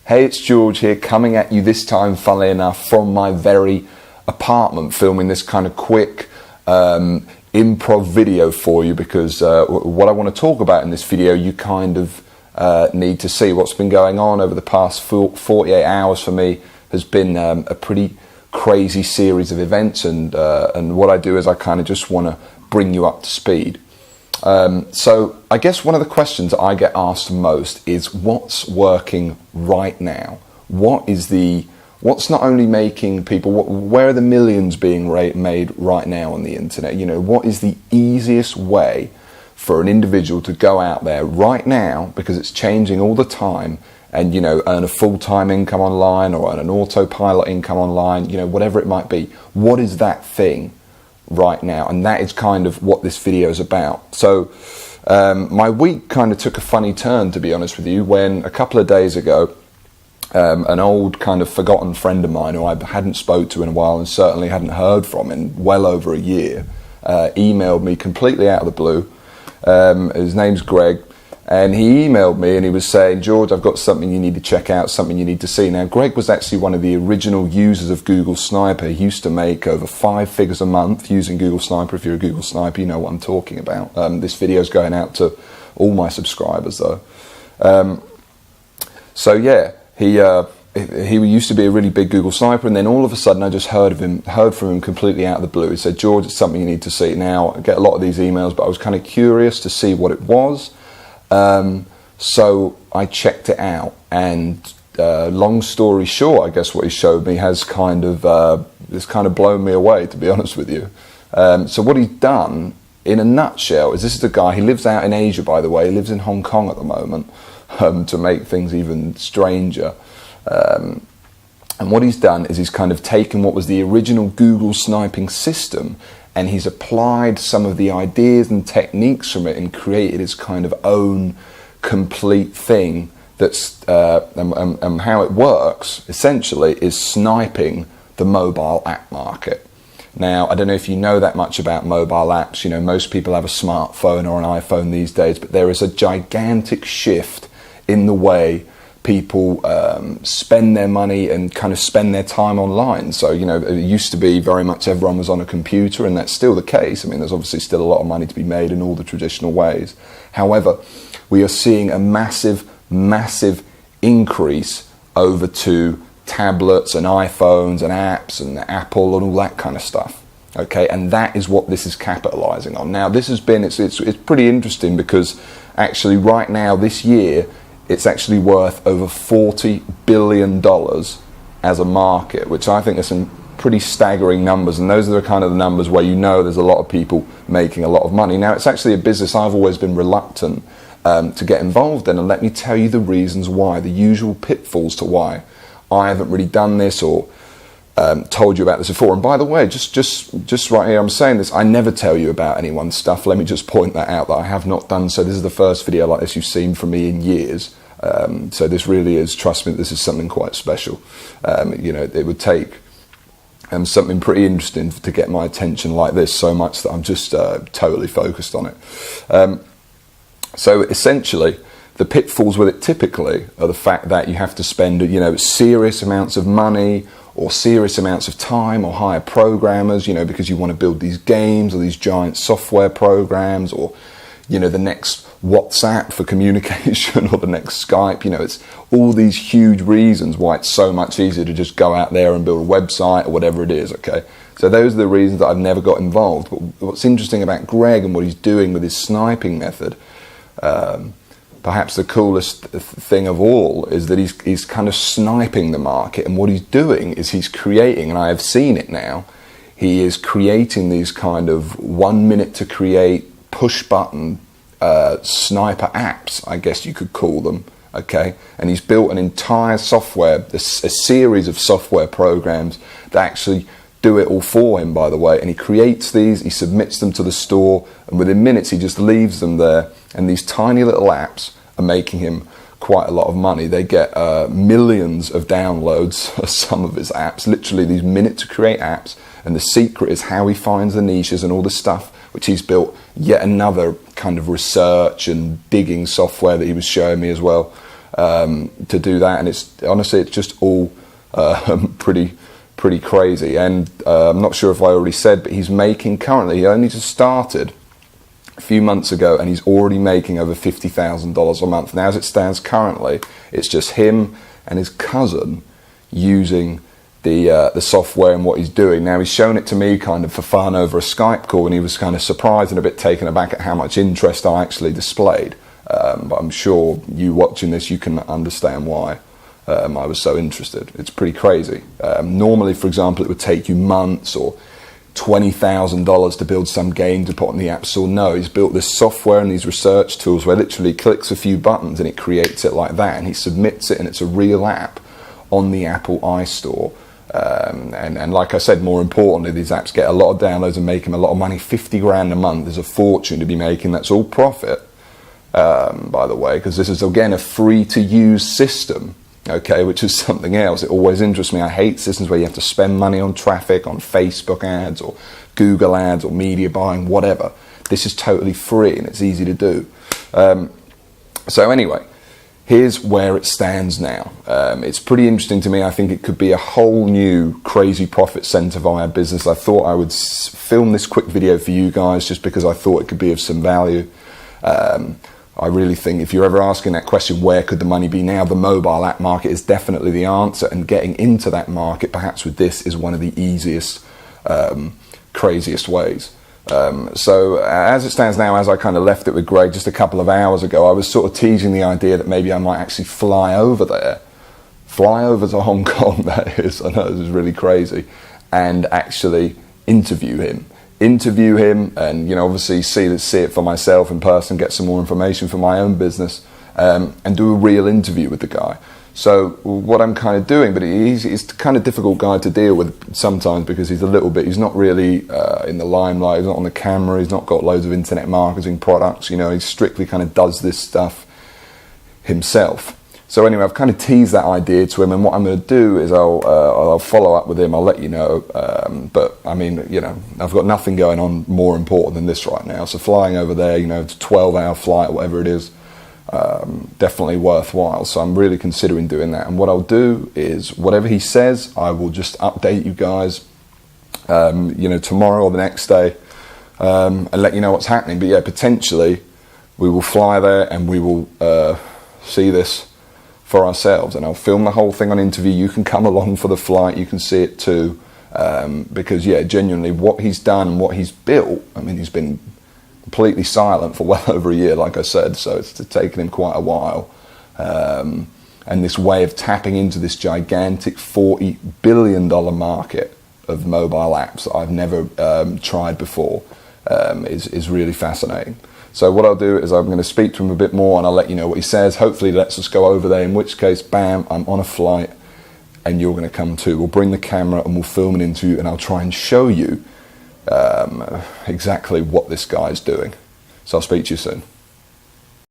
Hey, it's George here, coming at you this time, funnily enough, from my very apartment, filming this kind of quick improv video for you, because what I want to talk about in this video, you kind of need to see. What's been going on over the past 48 hours for me has been a pretty crazy series of events, and what I do is I kind of just want to bring you up to speed. So I guess one of the questions I get asked most is what's working right now? What's not only making people, where are the millions being made right now on the internet? You know, what is the easiest way for an individual to go out there right now, because it's changing all the time, and, you know, earn a full-time income online or earn an autopilot income online, you know, whatever it might be. What is that thing right now? And that is kind of what this video is about. So my week kind of took a funny turn, to be honest with you, when a couple of days ago an old kind of forgotten friend of mine who I hadn't spoke to in a while and certainly hadn't heard from in well over a year emailed me completely out of the blue. His name's Greg, and he emailed me and he was saying, George, I've got something you need to check out, something you need to see. Now, Greg was actually one of the original users of Google Sniper. He used to make over 5 figures a month using Google Sniper. If you're a Google Sniper, you know what I'm talking about. This video is going out to all my subscribers, though. So yeah, he used to be a really big Google Sniper, and then all of a sudden I just heard from him completely out of the blue. He said, George, it's something you need to see. Now, I get a lot of these emails, but I was kind of curious to see what it was. So I checked it out, and long story short, I guess what he showed me has kind of blown me away, to be honest with you. So what he's done, in a nutshell, is this is a guy, he lives out in Asia, by the way. He lives in Hong Kong at the moment, to make things even stranger. And what he's done is he's kind of taken what was the original Google sniping system, and he's applied some of the ideas and techniques from it and created his kind of own complete thing that's and how it works essentially is sniping the mobile app market. Now, I don't know if you know that much about mobile apps. You know, most people have a smartphone or an iPhone these days, but there is a gigantic shift in the way people spend their money and kind of spend their time online. So, you know, it used to be very much everyone was on a computer, and that's still the case. I mean, there's obviously still a lot of money to be made in all the traditional ways. However, we are seeing a massive increase over to tablets and iPhones and apps and Apple and all that kind of stuff. Okay, and that is what this is capitalizing on. Now, this has been, it's pretty interesting, because actually right now, this year, it's actually worth over $40 billion as a market, which I think are some pretty staggering numbers. And those are the kind of the numbers where you know there's a lot of people making a lot of money. Now, it's actually a business I've always been reluctant to get involved in. And let me tell you the reasons why, the usual pitfalls to why I haven't really done this or told you about this before. And by the way, just right here, I'm saying this, I never tell you about anyone's stuff. Let me just point that out, that I have not done so. This is the first video like this you've seen from me in years. So this really is, trust me, this is something quite special. You know, it would take something pretty interesting to get my attention like this, so much that I'm just totally focused on it. So essentially, the pitfalls with it typically are the fact that you have to spend, you know, serious amounts of money or serious amounts of time, or hire programmers, you know, because you want to build these games or these giant software programs, or, you know, the next WhatsApp for communication or the next Skype. You know, it's all these huge reasons why it's so much easier to just go out there and build a website or whatever it is, okay? So those are the reasons that I've never got involved. But what's interesting about Greg and what he's doing with his sniping method, perhaps the coolest thing of all, is that he's kind of sniping the market, and what he's doing is he's creating, and I have seen it now, he is creating these kind of 1 minute to create push button sniper apps, I guess you could call them, okay? And he's built an entire software, a series of software programs that actually do it all for him, by the way, and he creates these, he submits them to the store, and within minutes he just leaves them there, and these tiny little apps are making him quite a lot of money. They get millions of downloads of some of his apps, literally these minute to create apps, and the secret is how he finds the niches and all this stuff, which he's built yet another kind of research and digging software that he was showing me as well. to do that, and it's honestly, it's just all pretty crazy. And I'm not sure if I already said, but he's making currently, he only just started a few months ago, and he's already making over $50,000 a month. Now, as it stands currently, it's just him and his cousin using the software and what he's doing. Now, he's shown it to me kind of for fun over a Skype call, and he was kind of surprised and a bit taken aback at how much interest I actually displayed. But I'm sure you watching this, you can understand why I was so interested. It's pretty crazy. Normally, for example, it would take you months or $20,000 to build some game to put on the App Store. No, he's built this software and these research tools where literally clicks a few buttons and it creates it like that, and he submits it, and it's a real app on the Apple iStore. And like I said, more importantly, these apps get a lot of downloads and make him a lot of money. 50 grand a month is a fortune to be making. That's all profit, by the way, because this is, again, a free-to-use system. Okay, which is something else. It always interests me. I hate systems where you have to spend money on traffic, on Facebook ads or Google ads or media buying, whatever. This is totally free and it's easy to do. So anyway, here's where it stands now. It's pretty interesting to me. I think it could be a whole new crazy profit center via business. I thought I would film this quick video for you guys just because I thought it could be of some value. I really think if you're ever asking that question, where could the money be now, the mobile app market is definitely the answer, and getting into that market, perhaps with this, is one of the easiest, craziest ways. So as it stands now, as I kind of left it with Greg just a couple of hours ago, I was sort of teasing the idea that maybe I might actually fly over there, fly over to Hong Kong, that is, I know this is really crazy, and actually interview him and, you know, obviously see it for myself in person, get some more information for my own business, and do a real interview with the guy. So what I'm kind of doing, but he's a kind of difficult guy to deal with sometimes because he's not really in the limelight, he's not on the camera, he's not got loads of internet marketing products, you know, he strictly kind of does this stuff himself. So anyway, I've kind of teased that idea to him, and what I'm going to do is I'll follow up with him. I'll let you know. But I mean, you know, I've got nothing going on more important than this right now. So flying over there, you know, it's a 12-hour flight, whatever it is, definitely worthwhile. So I'm really considering doing that. And what I'll do is, whatever he says, I will just update you guys, you know, tomorrow or the next day, and let you know what's happening. But yeah, potentially we will fly there and we will see this for ourselves, and I'll film the whole thing on interview. You can come along for the flight, you can see it too, because yeah, genuinely what he's done and what he's built, I mean, he's been completely silent for well over a year, like I said, so it's taken him quite a while, and this way of tapping into this gigantic $40 billion market of mobile apps that I've never tried before is really fascinating. So what I'll do is I'm going to speak to him a bit more, and I'll let you know what he says. Hopefully he lets us go over there, in which case, bam, I'm on a flight and you're going to come too. We'll bring the camera and we'll film an interview, and I'll try and show you exactly what this guy's doing. So I'll speak to you soon.